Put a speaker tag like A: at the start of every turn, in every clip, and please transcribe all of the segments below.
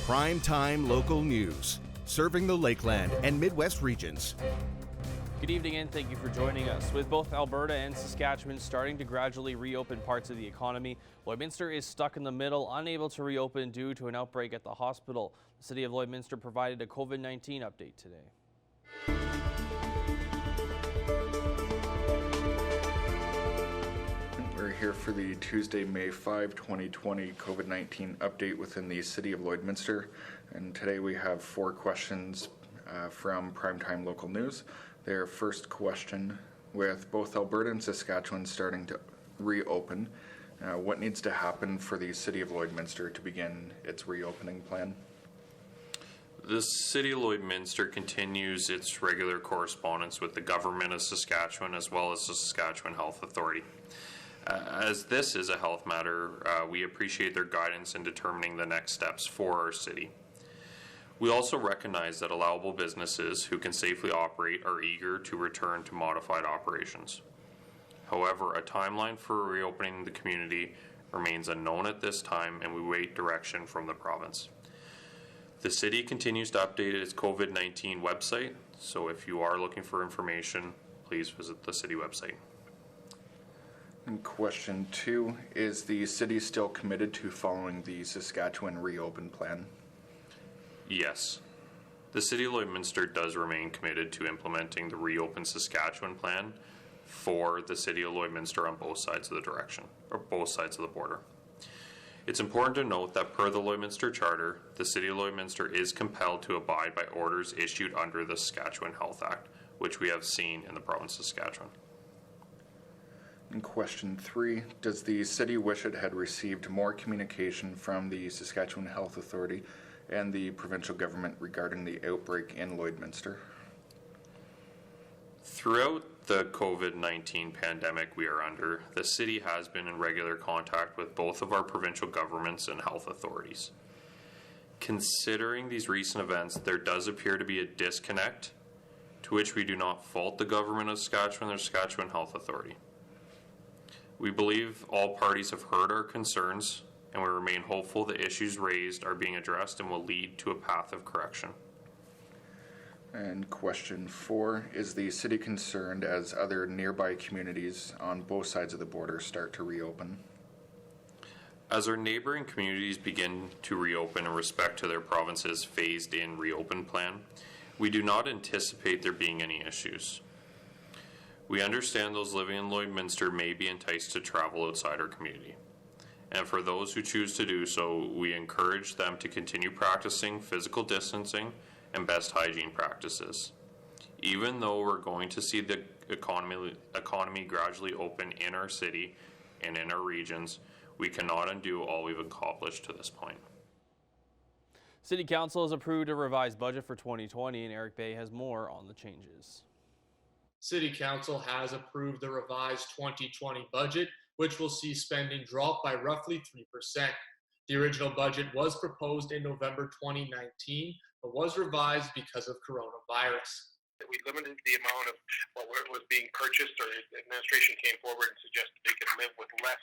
A: Prime time local news, serving the Lakeland and Midwest regions.
B: Good evening and thank you for joining us. With both Alberta and Saskatchewan starting to gradually reopen parts of the economy, Lloydminster is stuck in the middle, unable to reopen due to an outbreak at the hospital. The City of Lloydminster provided a COVID-19 update today.
C: We're here for the Tuesday, May 5, 2020 COVID-19 update within the City of Lloydminster. And today we have 4 questions from Primetime Local News. Their first question, with both Alberta and Saskatchewan starting to reopen, what needs to happen for the City of Lloydminster to begin its reopening plan?
D: The City of Lloydminster continues its regular correspondence with the Government of Saskatchewan as well as the Saskatchewan Health Authority. As this is a health matter, we appreciate their guidance in determining the next steps for our city. We also recognize that allowable businesses who can safely operate are eager to return to modified operations. However, a timeline for reopening the community remains unknown at this time, and we wait direction from the province. The city continues to update its COVID-19 website, so if you are looking for information, please visit the city website.
C: And question 2, is the city still committed to following the Saskatchewan reopen plan?
D: Yes. The City of Lloydminster does remain committed to implementing the Reopen Saskatchewan plan for the City of Lloydminster on both sides of the border. It's important to note that per the Lloydminster Charter, the City of Lloydminster is compelled to abide by orders issued under the Saskatchewan Health Act, which we have seen in the province of Saskatchewan.
C: And question 3, does the city wish it had received more communication from the Saskatchewan Health Authority and the provincial government regarding the outbreak in Lloydminster?
D: Throughout the COVID-19 pandemic we are under, the city has been in regular contact with both of our provincial governments and health authorities. Considering these recent events, there does appear to be a disconnect, to which we do not fault the Government of Saskatchewan or Saskatchewan Health Authority. We believe all parties have heard our concerns, and we remain hopeful the issues raised are being addressed and will lead to a path of correction.
C: And question 4, is the city concerned as other nearby communities on both sides of the border start to reopen?
D: As our neighboring communities begin to reopen in respect to their province's phased-in reopen plan, we do not anticipate there being any issues. We understand those living in Lloydminster may be enticed to travel outside our community. And for those who choose to do so, we encourage them to continue practicing physical distancing and best hygiene practices. Even though we're going to see the economy gradually open in our city and in our regions, we cannot undo all we've accomplished to this point.
B: City Council has approved a revised budget for 2020, and Eric Bay has more on the changes.
E: City Council has approved the revised 2020 budget, which will see spending drop by roughly 3%. The original budget was proposed in November 2019, but was revised because of coronavirus.
F: We limited the amount of what was being purchased, or the administration came forward and suggested they could live with less.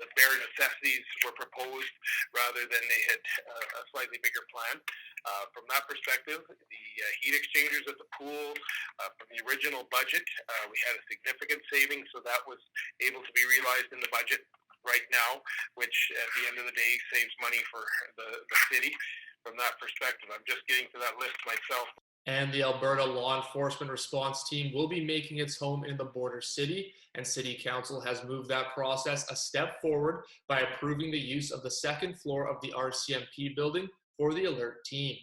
F: The bare necessities were proposed rather than they had a slightly bigger plan. From that perspective, the heat exchangers at the pool, from the original budget, we had a significant savings, so that was able to be realized in the budget right now, which at the end of the day saves money for the city. From that perspective, I'm just getting to that list myself.
E: And the Alberta Law Enforcement Response Team will be making its home in the border city, and City Council has moved that process a step forward by approving the use of the second floor of the RCMP building for the Alert team.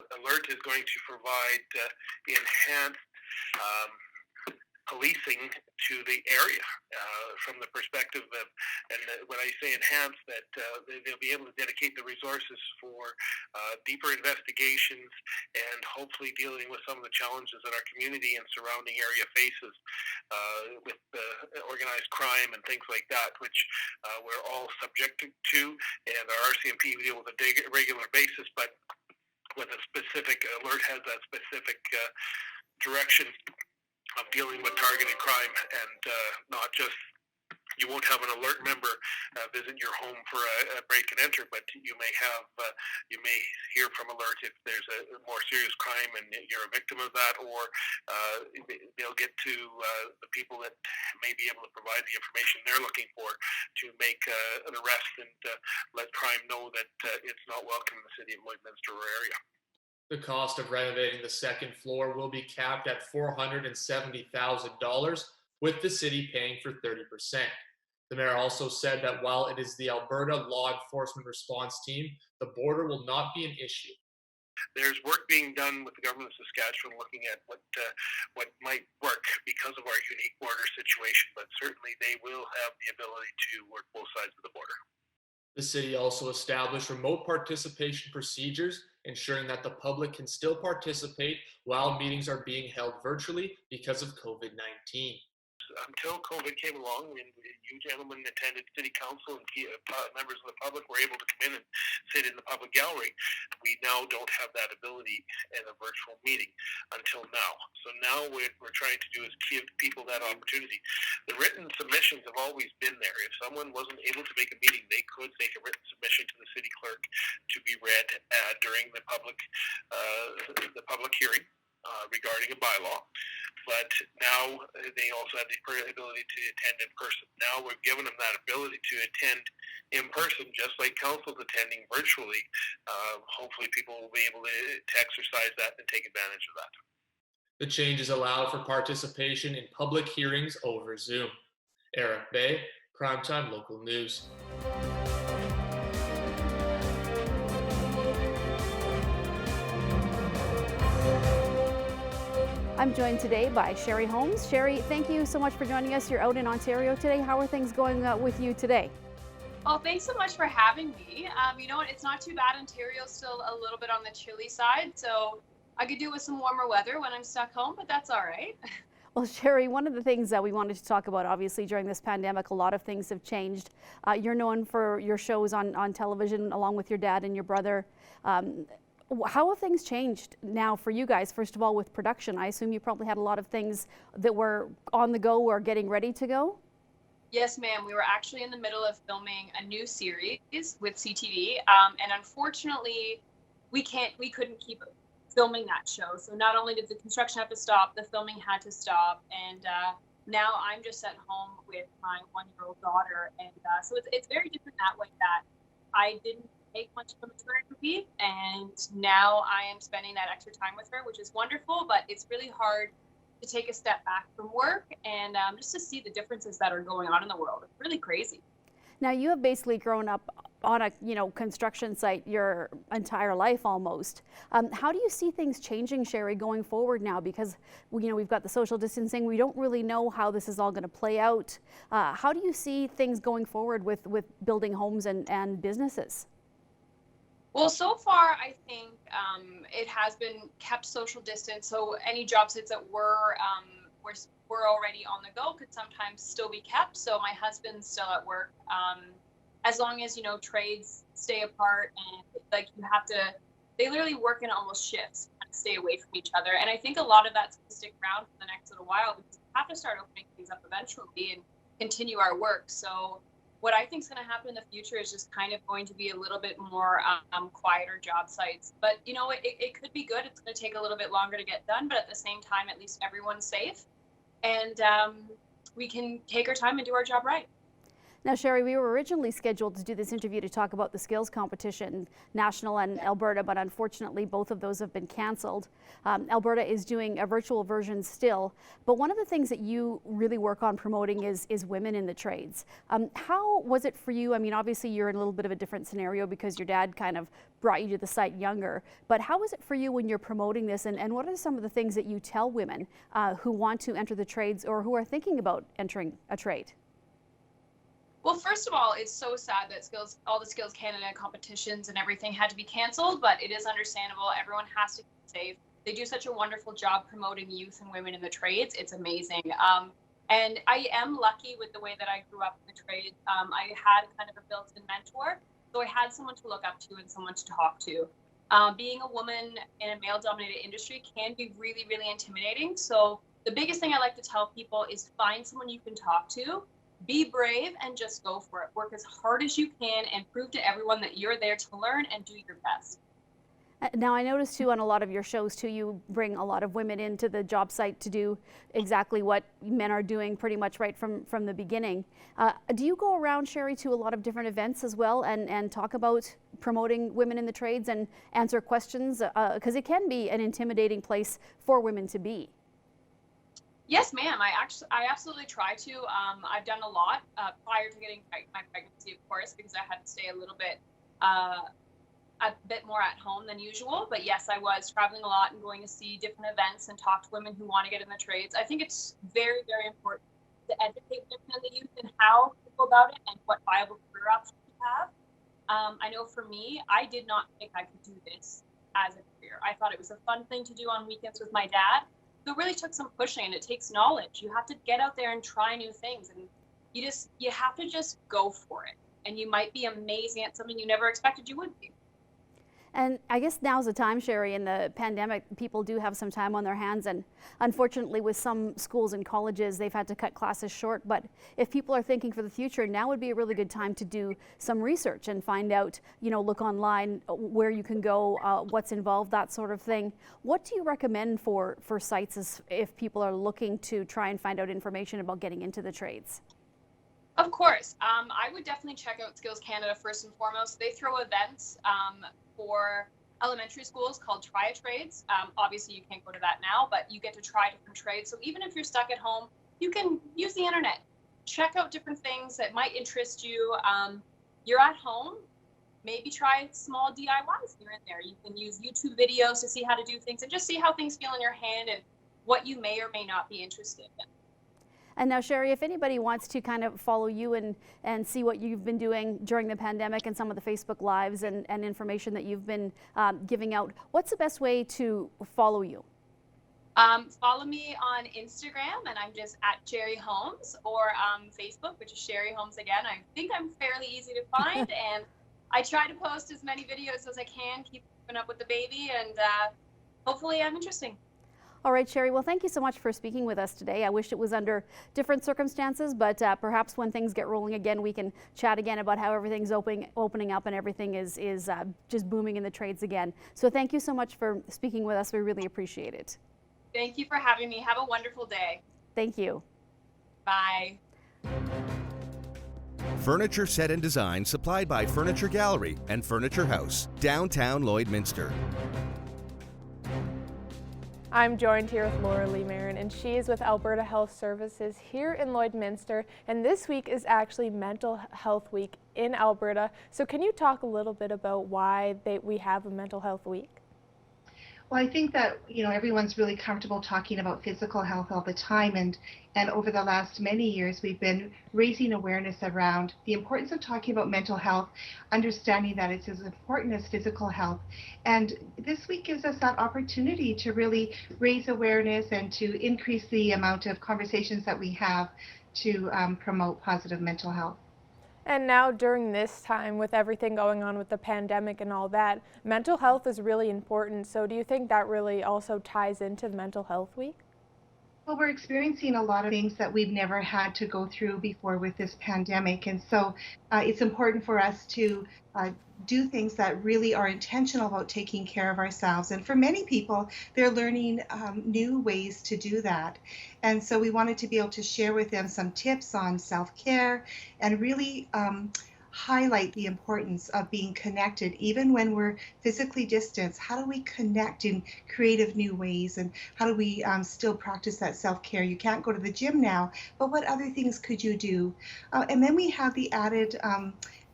F: Alert is going to provide enhanced policing to the area from the perspective of, and when I say enhanced, that they'll be able to dedicate the resources for deeper investigations and hopefully dealing with some of the challenges that our community and surrounding area faces with organized crime and things like that, which we're all subjected to, and our RCMP deal with a regular basis, but with a specific, Alert has that specific direction of dealing with targeted crime and not just you won't have an alert member visit your home for a break and enter, but you may hear from alert if there's a more serious crime and you're a victim of that, or they'll get to the people that may be able to provide the information they're looking for to make an arrest and let crime know that it's not welcome in the city of Lloydminster or area.
E: The cost of renovating the second floor will be capped at $470,000, with the city paying for 30%. The mayor also said that while it is the Alberta Law Enforcement Response Team, the border will not be an issue.
F: There's work being done with the government of Saskatchewan looking at what might work because of our unique border situation, but certainly they will have the ability to work both sides of the border.
E: The city also established remote participation procedures, ensuring that the public can still participate while meetings are being held virtually because of COVID-19.
F: Until COVID came along, and you gentlemen attended city council and members of the public were able to come in and sit in the public gallery. We now don't have that ability in a virtual meeting until now. So now what we're trying to do is give people that opportunity. The written submissions have always been there. If someone wasn't able to make a meeting, they could make a written submission to the city clerk to be read during the public hearing regarding a bylaw. But now they also have the ability to attend in person. Now we've given them that ability to attend in person, just like council's attending virtually. Hopefully people will be able to exercise that and take advantage of that.
E: The changes allow for participation in public hearings over Zoom. Eric Bay, Primetime Local News.
G: I'm joined today by Sherrie Holmes. Sherrie, thank you so much for joining us. You're out in Ontario today. How are things going with you today?
H: Oh, thanks so much for having me. You know what? It's not too bad. Ontario's still a little bit on the chilly side, so I could do with some warmer weather when I'm stuck home, but that's all right.
G: Well, Sherrie, one of the things that we wanted to talk about, obviously, during this pandemic, a lot of things have changed. You're known for your shows on television, along with your dad and your brother. How have things changed now for you guys? First of all, with production, I assume you probably had a lot of things that were on the go or getting ready to go?
H: Yes, ma'am. We were actually in the middle of filming a new series with CTV, and unfortunately, we couldn't keep filming that show. So not only did the construction have to stop, the filming had to stop, and now I'm just at home with my 1-year-old daughter, and so it's very different that way. That I didn't take much of a maternity leave, and now I am spending that extra time with her, which is wonderful, but it's really hard to take a step back from work and just to see the differences that are going on in the world. It's really crazy.
G: Now, you have basically grown up on a construction site your entire life almost. How do you see things changing, Sherrie, going forward now? Because we've got the social distancing. We don't really know how this is all going to play out. How do you see things going forward with building homes and businesses?
H: Well, so far, I think it has been kept social distance. So any job sites that were already on the go could sometimes still be kept. So my husband's still at work. As long as, trades stay apart, and they literally work in almost shifts and stay away from each other. And I think a lot of that's going to stick around for the next little while, because we have to start opening things up eventually and continue our work. So what I think is going to happen in the future is just kind of going to be a little bit more quieter job sites. But, it could be good. It's going to take a little bit longer to get done, but at the same time, at least everyone's safe. And we can take our time and do our job right.
G: Now, Sherrie, we were originally scheduled to do this interview to talk about the skills competition, national and Alberta, but unfortunately both of those have been cancelled. Alberta is doing a virtual version still, but one of the things that you really work on promoting is women in the trades. How was it for you? I mean, obviously you're in a little bit of a different scenario because your dad kind of brought you to the site younger, but how is it for you when you're promoting this, and what are some of the things that you tell women who want to enter the trades or who are thinking about entering a trade?
H: Well, first of all, it's so sad that all the Skills Canada competitions and everything had to be canceled, but it is understandable. Everyone has to keep safe. They do such a wonderful job promoting youth and women in the trades. It's amazing. And I am lucky with the way that I grew up in the trades. I had kind of a built-in mentor, so I had someone to look up to and someone to talk to. Being a woman in a male-dominated industry can be really, really intimidating. So the biggest thing I like to tell people is find someone you can talk to be brave and just go for it. Work as hard as you can and prove to everyone that you're there to learn and do your best.
G: Now, I noticed too on a lot of your shows too, you bring a lot of women into the job site to do exactly what men are doing pretty much right from the beginning. Do you go around, Sherrie, to a lot of different events as well and talk about promoting women in the trades and answer questions? Because it can be an intimidating place for women to be.
H: Yes, ma'am. I absolutely try to. I've done a lot prior to getting my pregnancy, of course, because I had to stay a bit more at home than usual. But yes, I was traveling a lot and going to see different events and talk to women who want to get in the trades. I think it's very, very important to educate women and the youth in how to go about it and what viable career options you have. I know for me, I did not think I could do this as a career. I thought it was a fun thing to do on weekends with my dad. So it really took some pushing, and it takes knowledge. You have to get out there and try new things, and you have to just go for it. And you might be amazing at something you never expected you would be.
G: And I guess now's the time, Sherrie, in the pandemic, people do have some time on their hands, and unfortunately with some schools and colleges, they've had to cut classes short. But if people are thinking for the future, now would be a really good time to do some research and find out, look online where you can go, what's involved, that sort of thing. What do you recommend for sites if people are looking to try and find out information about getting into the trades?
H: Of course. I would definitely check out Skills Canada first and foremost. They throw events for elementary schools called Try a Trades. Obviously, you can't go to that now, but you get to try different trades. So even if you're stuck at home, you can use the internet. Check out different things that might interest you. You're at home, maybe try small DIYs here and there. You can use YouTube videos to see how to do things and just see how things feel in your hand and what you may or may not be interested in.
G: And now, Sherrie, if anybody wants to kind of follow you and see what you've been doing during the pandemic and some of the Facebook Lives and information that you've been giving out, what's the best way to follow you?
H: Follow me on Instagram, and I'm just at Sherrie Holmes, or Facebook, which is Sherrie Holmes again. I think I'm fairly easy to find, and I try to post as many videos as I can, keeping up with the baby, and hopefully I'm interesting.
G: All right, Sherrie, well, thank you so much for speaking with us today. I wish it was under different circumstances, but perhaps when things get rolling again, we can chat again about how everything's opening up and everything is just booming in the trades again. So thank you so much for speaking with us. We really appreciate it.
H: Thank you for having me. Have a wonderful day.
G: Thank you.
H: Bye.
A: Furniture set and design supplied by Furniture Gallery and Furniture House, downtown Lloydminster.
I: I'm joined here with Laura Lee Marin, and she is with Alberta Health Services here in Lloydminster, and this week is actually Mental Health Week in Alberta. So can you talk a little bit about why we have a Mental Health Week?
J: Well, I think that, everyone's really comfortable talking about physical health all the time, and over the last many years, we've been raising awareness around the importance of talking about mental health, understanding that it's as important as physical health. And this week gives us that opportunity to really raise awareness and to increase the amount of conversations that we have to promote positive mental health.
I: And now during this time, with everything going on with the pandemic and all that, mental health is really important. So do you think that really also ties into the Mental Health Week?
J: Well, we're experiencing a lot of things that we've never had to go through before with this pandemic. And so it's important for us to do things that really are intentional about taking care of ourselves. And for many people, they're learning new ways to do that. And so we wanted to be able to share with them some tips on self-care and really highlight the importance of being connected. Even when we're physically distanced, how do we connect in creative new ways, and how do we still practice that self-care? You can't go to the gym now, but what other things could you do? And then we have the added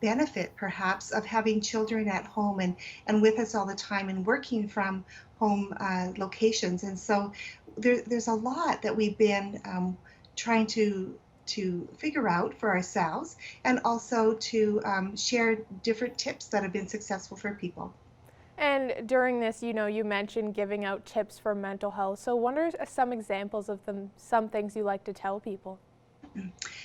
J: benefit perhaps of having children at home and with us all the time and working from home locations. And so there's a lot that we've been trying to figure out for ourselves, and also to share different tips that have been successful for people.
I: And during this, you mentioned giving out tips for mental health. So what are some examples of some things you like to tell people?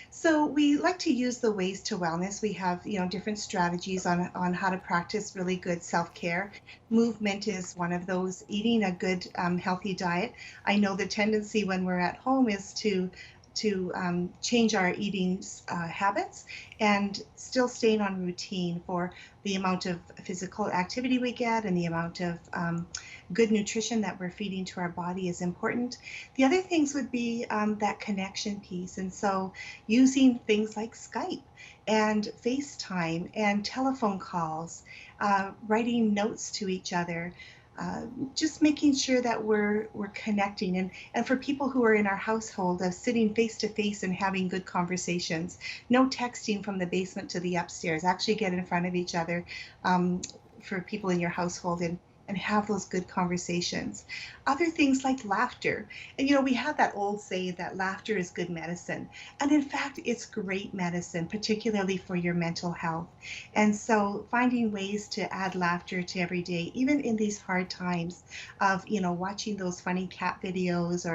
J: So we like to use the Ways to Wellness. We have, different strategies on how to practice really good self-care. Movement is one of those. Eating a good, healthy diet. I know the tendency when we're at home is to change our eating habits and still staying on routine for the amount of physical activity we get and the amount of good nutrition that we're feeding to our body is important. The other things would be that connection piece. And so using things like Skype and FaceTime and telephone calls, writing notes to each other, just making sure that we're connecting, and for people who are in our household, of sitting face to face and having good conversations. No texting from the basement to the upstairs. Actually get in front of each other, for people in your household, and have those good conversations. Other things like laughter. And we have that old saying that laughter is good medicine. And in fact, it's great medicine, particularly for your mental health. And so finding ways to add laughter to every day, even in these hard times of, watching those funny cat videos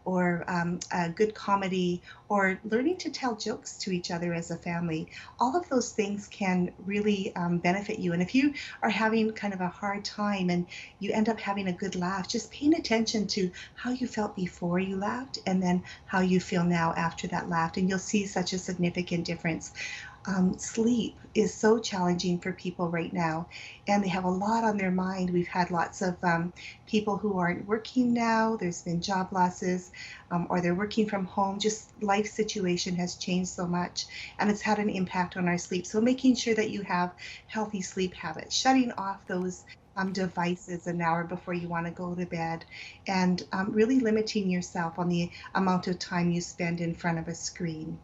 J: or a good comedy, or learning to tell jokes to each other as a family. All of those things can really benefit you. And if you are having kind of a hard time and you end up having a good laugh, just paying attention to how you felt before you laughed and then how you feel now after that laugh, and you'll see such a significant difference. Sleep is so challenging for people right now, and they have a lot on their mind. We've had lots of people who aren't working now. There's been job losses, or they're working from home. Just life situation has changed so much, and it's had an impact on our sleep. So making sure that you have healthy sleep habits, shutting off those devices an hour before you want to go to bed, and really limiting yourself on the amount of time you spend in front of a screen.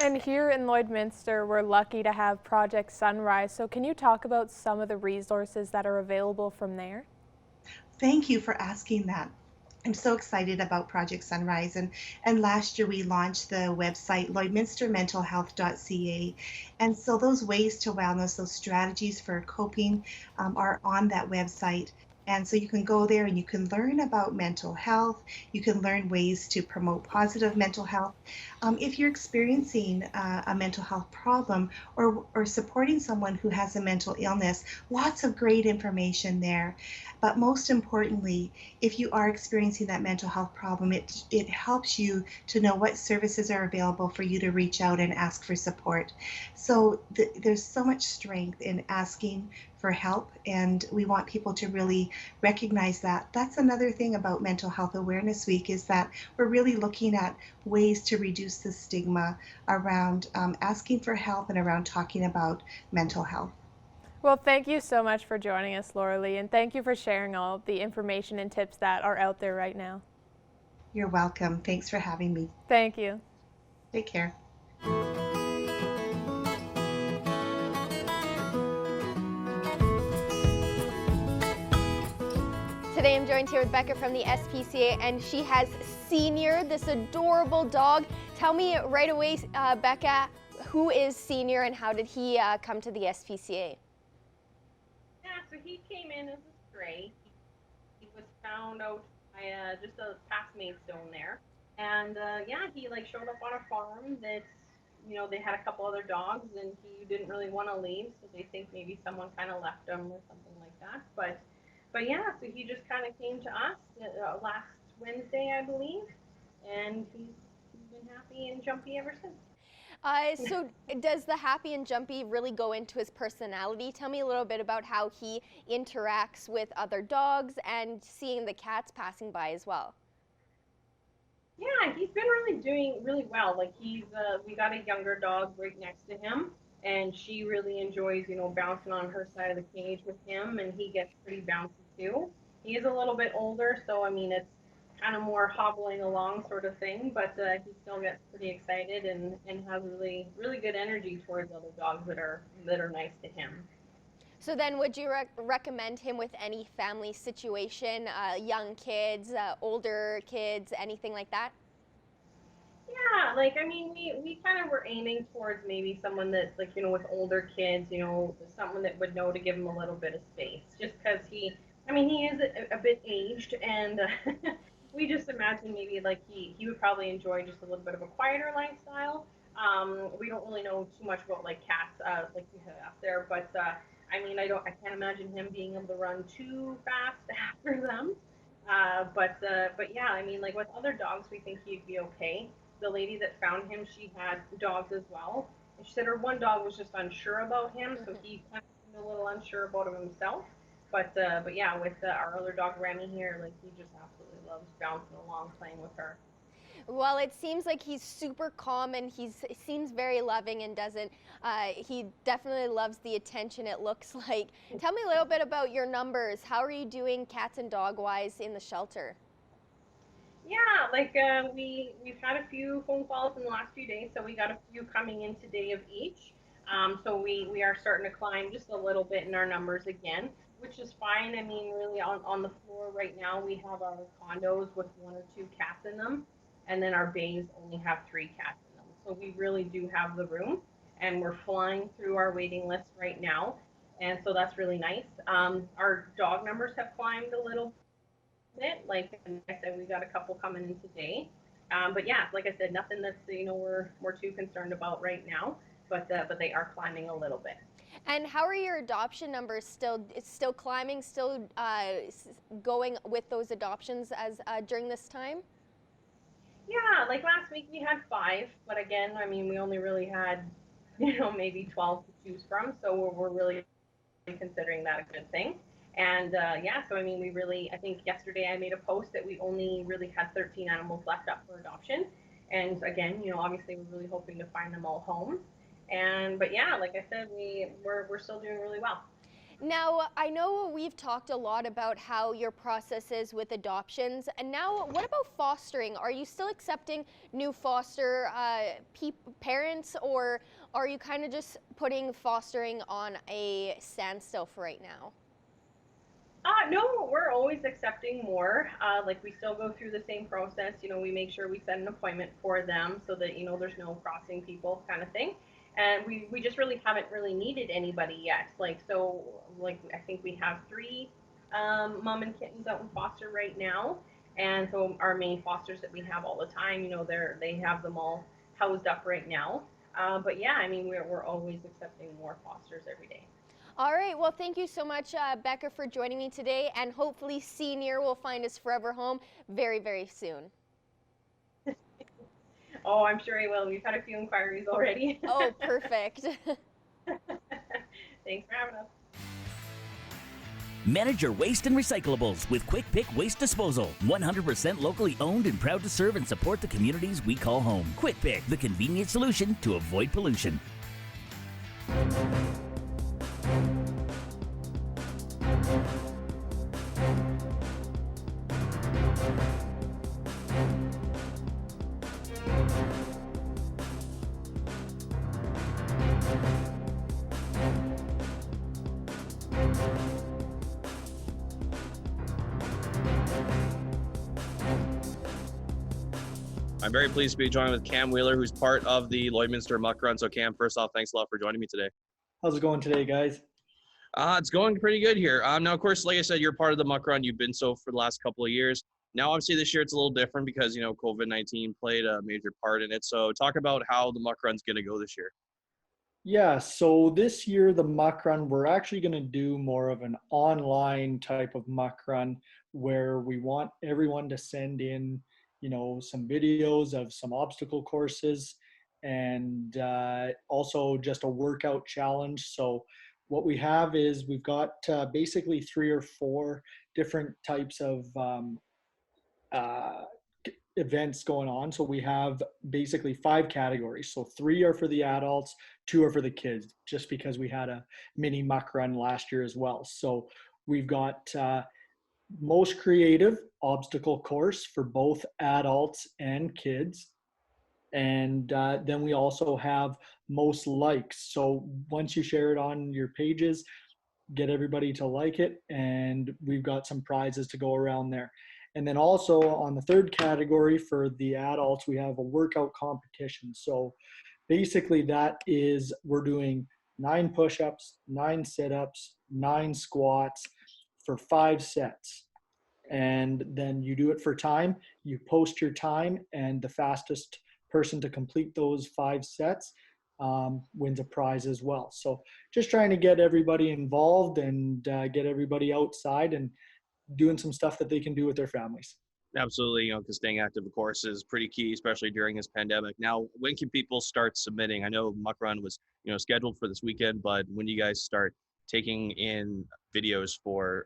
I: And here in Lloydminster, we're lucky to have Project Sunrise. So can you talk about some of the resources that are available from there?
J: Thank you for asking that. I'm so excited about Project Sunrise, and last year we launched the website lloydminstermentalhealth.ca, and so those ways to wellness, those strategies for coping, are on that website. And so you can go there and you can learn about mental health. You can learn ways to promote positive mental health. If you're experiencing a mental health problem, or supporting someone who has a mental illness, lots of great information there. But most importantly, if you are experiencing that mental health problem, it helps you to know what services are available for you to reach out and ask for support. So there's so much strength in asking for help, and we want people to really recognize that. That's another thing about Mental Health Awareness Week, is that we're really looking at ways to reduce the stigma around asking for help and around talking about mental health.
I: Well, thank you so much for joining us, Laura Lee, and thank you for sharing all the information and tips that are out there right now.
J: You're welcome. Thanks for having me.
I: Thank you.
J: Take care.
K: Today I'm joined here with Becca from the SPCA, and she has Senior, this adorable dog. Tell me right away, Becca, who is Senior and how did he come to the SPCA?
L: Yeah, so he came in as a stray. He was found out by just a past Maidstone there. And yeah, he showed up on a farm that, they had a couple other dogs and he didn't really want to leave. So they think maybe someone kind of left him or something like that. But yeah, so he just kind of came to us last Wednesday, I believe, and he's been happy and jumpy ever since.
K: So does the happy and jumpy really go into his personality? Tell me a little bit about how he interacts with other dogs and seeing the cats passing by as well.
L: Yeah, he's been really doing really well. We got a younger dog right next to him, and she really enjoys, bouncing on her side of the cage with him, and he gets pretty bouncy too. He is a little bit older, so it's kind of more hobbling along sort of thing, but he still gets pretty excited and has really, really good energy towards other dogs that are nice to him.
K: So then would you recommend him with any family situation, young kids, older kids, anything like that?
L: Yeah, we kind of were aiming towards maybe someone that's with older kids, someone that would know to give him a little bit of space, just because he is a bit aged, and we just imagine maybe he would probably enjoy just a little bit of a quieter lifestyle. We don't really know too much about cats like you have there, but I can't imagine him being able to run too fast after them. But yeah, with other dogs we think he'd be okay. the lady that found him, she had dogs as well. And she said her one dog was just unsure about him, so he kind of seemed a little unsure about him himself. But yeah, with our other dog Remy here, like he just absolutely loves bouncing along, playing with her.
K: Well, it seems like he's super calm and he seems very loving and doesn't, he definitely loves the attention, it looks like. Tell me a little bit about your numbers. How are you doing cats and dog wise in the shelter?
L: Yeah, like we've had a few phone calls in the last few days, so we got a few coming in today of each. So we are starting to climb just a little bit in our numbers again, which is fine. I mean, really on the floor right now, we have our condos with 1 or 2 cats in them, and then our bays only have 3 cats in them. So we really do have the room, and we're flying through our waiting list right now, and so that's really nice. Our dog numbers have climbed a little bit. Like I said, we got a couple coming in today. But yeah, like I said, nothing that's we're too concerned about right now. But they are climbing a little bit.
K: And how are your adoption numbers still climbing, still going with those adoptions as during this time?
L: Yeah, like last week we had 5, but again, I mean, we only really had maybe 12 to choose from, so we're really considering that a good thing. And yeah, so I mean, I think yesterday I made a post that we only really had 13 animals left up for adoption. And again, obviously we're really hoping to find them all homes. But yeah, like I said, we're still doing really well.
K: Now, I know we've talked a lot about how your process is with adoptions, and now what about fostering? Are you still accepting new foster parents, or are you kind of just putting fostering on a standstill for right now?
L: No, we're always accepting more. Like we still go through the same process. We make sure we set an appointment for them so that, there's no crossing people kind of thing. And we just really haven't really needed anybody yet. I think we have 3 mom and kittens out in foster right now. And so our main fosters that we have all the time, they have them all housed up right now. But yeah, I mean, we're always accepting more fosters every day.
K: All right, well, thank you so much, Becca, for joining me today, and hopefully Senior will find his forever home very, very soon.
L: Oh, I'm sure he will. We've had a few inquiries already.
K: Oh, perfect.
L: Thanks for having us.
M: Manage your waste and recyclables with Quick Pick Waste Disposal. 100% locally owned and proud to serve and support the communities we call home. Quick Pick, the convenient solution to avoid pollution.
N: I'm very pleased to be joined with Cam Wheeler, who's part of the Lloydminster Muck Run. So Cam, first off, thanks a lot for joining me today.
O: How's it going today, guys?
N: It's going pretty good here. Now, of course, like I said, you're part of the Muck Run. You've been so for the last couple of years. Now, obviously, this year it's a little different because, COVID-19 played a major part in it. So talk about how the Muck Run's going to go this year.
O: Yeah, so this year, the Muck Run, we're actually going to do more of an online type of Muck Run where we want everyone to send in some videos of some obstacle courses and also just a workout challenge. So what we have is we've got basically 3 or 4 different types of events going on. So we have basically 5 categories. So 3 are for the adults, 2 are for the kids, just because we had a mini Muck Run last year as well. So we've got most creative obstacle course for both adults and kids. And then we also have most likes. So once you share it on your pages, get everybody to like it, and we've got some prizes to go around there. And then also on the 3rd category for the adults, we have a workout competition. So basically that is, we're doing 9 push-ups, 9 sit-ups, 9 squats for 5 sets. And then you do it for time. You post your time, and the fastest person to complete those 5 sets wins a prize as well. So just trying to get everybody involved and get everybody outside and doing some stuff that they can do with their families.
N: Absolutely, because staying active, of course, is pretty key, especially during this pandemic. Now, when can people start submitting? I know Muck Run was, scheduled for this weekend, but when do you guys start taking in videos for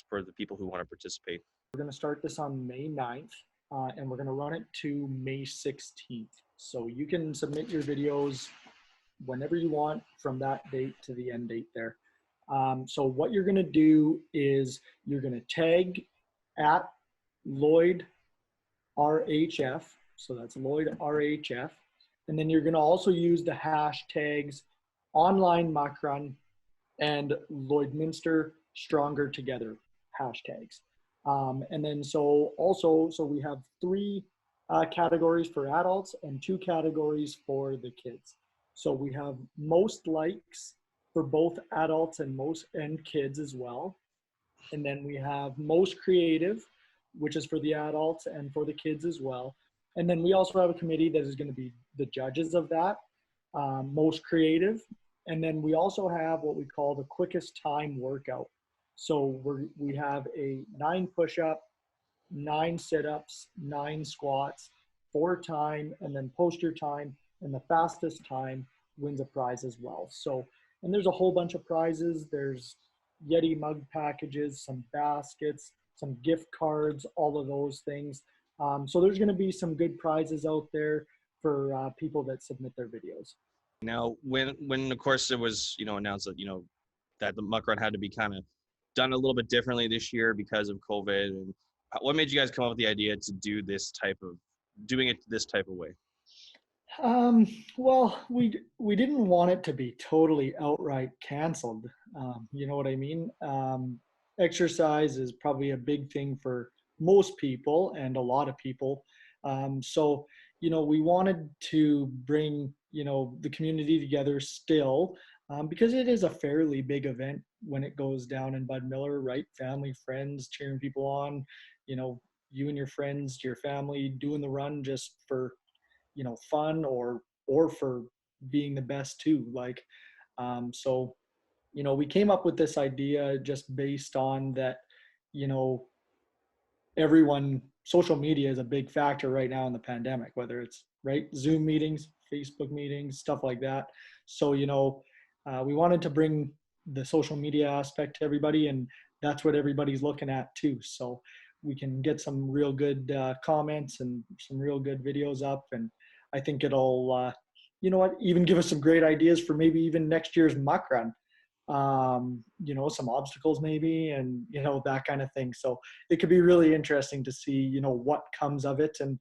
N: for the people who want to participate?
O: We're going to start this on May 9th, and we're going to run it to May 16th. So you can submit your videos whenever you want from that date to the end date there. So what you're going to do is you're going to tag at Lloyd RHF, so that's Lloyd RHF, and then you're going to also use the hashtags online Muck Run and Lloydminster Stronger Together hashtags. And then so we have 3 categories for adults and 2 categories for the kids. So we have most likes for both adults and kids as well. And then we have most creative, which is for the adults and for the kids as well. And then we also have a committee that is going to be the judges of that, most creative. And then we also have what we call the quickest time workout. So we have a 9 push-up, 9 sit-ups, 9 squats, 4 time, and then post your time, and the fastest time wins a prize as well. So, and there's a whole bunch of prizes. There's Yeti mug packages, some baskets, some gift cards, all of those things. So there's going to be some good prizes out there for people that submit their videos.
N: Now, when of course it was announced that that the Muck Run had to be kind of done a little bit differently this year because of COVID, and what made you guys come up with the idea to do doing it this type of way?
O: Well, we didn't want it to be totally outright canceled. You know what I mean? Exercise is probably a big thing for most people and a lot of people. So, we wanted to bring, the community together still, because it is a fairly big event when it goes down in Bud Miller, right? Family, friends, cheering people on, you and your friends, your family doing the run just for, fun or for being the best too. So, we came up with this idea just based on that, social media is a big factor right now in the pandemic, whether it's Zoom meetings, Facebook meetings, stuff like that. So, we wanted to bring the social media aspect to everybody, and that's what everybody's looking at too. So we can get some real good comments and some real good videos up, and I think it'll, even give us some great ideas for maybe even next year's Muck Run. Some obstacles maybe, and that kind of thing. So it could be really interesting to see what comes of it, and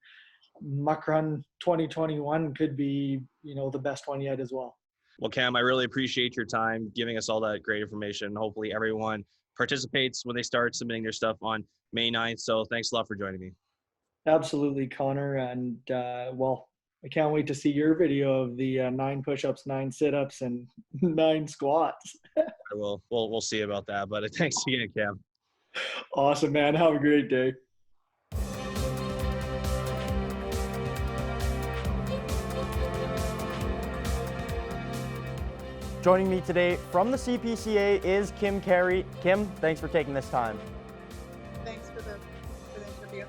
O: Muck Run 2021 could be the best one yet as well.
N: Well, Cam, I really appreciate your time giving us all that great information. Hopefully everyone participates when they start submitting their stuff on May 9th. So thanks a lot for joining me.
O: Absolutely, Connor. And I can't wait to see your video of the 9 push-ups, 9 sit-ups, and 9 squats.
N: I will. We'll see about that. But thanks again, Cam.
O: Awesome, man. Have a great day.
P: Joining me today from the CPCA is Kim Carey. Kim, thanks for taking this time.
Q: Thanks for the interview.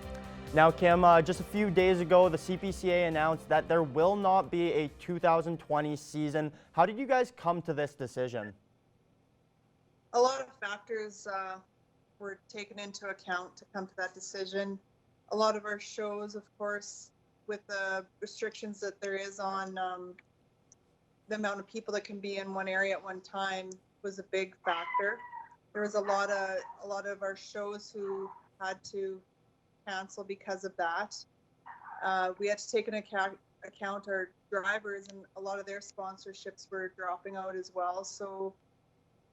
P: Now, Kim, just a few days ago, the CPCA announced that there will not be a 2020 season. How did you guys come to this decision?
Q: A lot of factors were taken into account to come to that decision. A lot of our shows, of course, with the restrictions that there is on the amount of people that can be in one area at one time, was a big factor. There was a lot of our shows who had to cancel because of that. We had to take into account our drivers, and a lot of their sponsorships were dropping out as well. So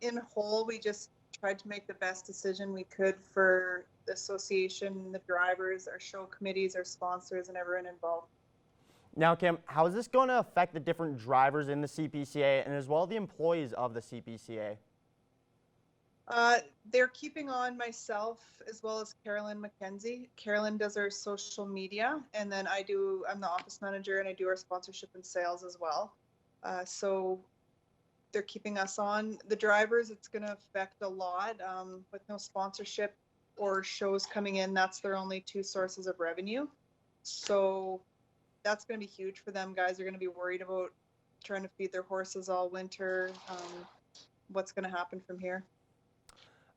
Q: in whole, we just tried to make the best decision we could for the association, the drivers, our show committees, our sponsors, and everyone involved.
P: Now, Kim, how is this going to affect the different drivers in the CPCA and as well the employees of the CPCA?
Q: They're keeping on myself as well as Carolyn McKenzie. Carolyn does our social media, and then I'm the office manager, and I do our sponsorship and sales as well. So they're keeping us on. The drivers, it's going to affect a lot with no sponsorship. or shows coming in, that's their only two sources of revenue. So that's going to be huge for them. Guys are going to be worried about trying to feed their horses all winter. What's going to happen from here?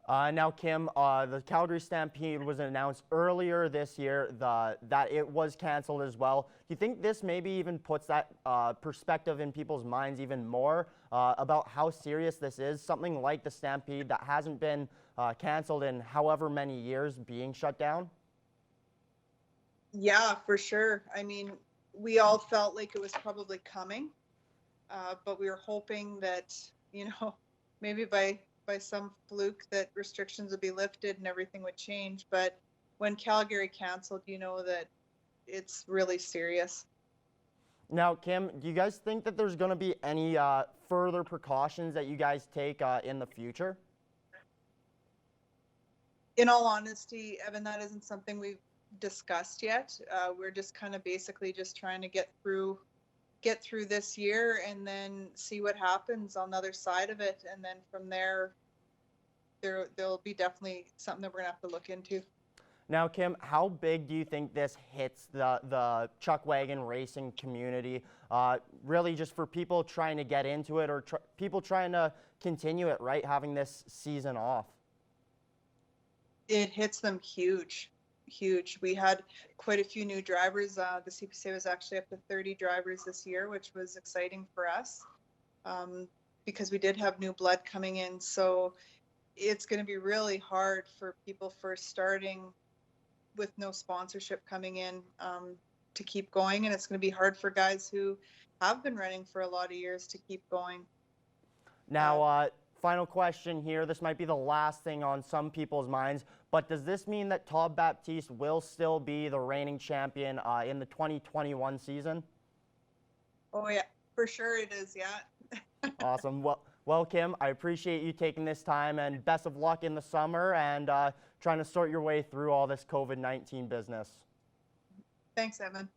P: Now, Kim, the Calgary Stampede was announced earlier this year that it was canceled as well. Do you think this maybe even puts that perspective in people's minds even more about how serious this is? Something like the Stampede that hasn't been canceled in however many years being shut down?
Q: Yeah, for sure. I mean, we all felt like it was probably coming, but we were hoping that, maybe by some fluke that restrictions would be lifted and everything would change. But when Calgary canceled, you know that it's really serious.
P: Now, Kim, do you guys think that there's going to be any further precautions that you guys take in the future?
Q: In all honesty, Evan, that isn't something we've discussed yet. We're just kind of basically just trying to get through this year and then see what happens on the other side of it, and then from there'll be definitely something that we're gonna have to look into.
P: Now, Kim, how big do you think this hits the chuck wagon racing community? Really, just for people trying to get into it or people trying to continue it, right? Having this season off.
Q: It hits them huge. We had quite a few new drivers. The CPCA was actually up to 30 drivers this year, which was exciting for us because we did have new blood coming in. So it's going to be really hard for people first starting with no sponsorship coming in to keep going. And it's going to be hard for guys who have been running for a lot of years to keep going.
P: Now, final question here. This might be the last thing on some people's minds, but does this mean that Todd Baptiste will still be the reigning champion in the 2021 season?
Q: Oh, yeah, for sure it is, yeah.
P: Awesome. Well, Kim, I appreciate you taking this time, and best of luck in the summer and trying to sort your way through all this COVID-19 business.
Q: Thanks, Evan.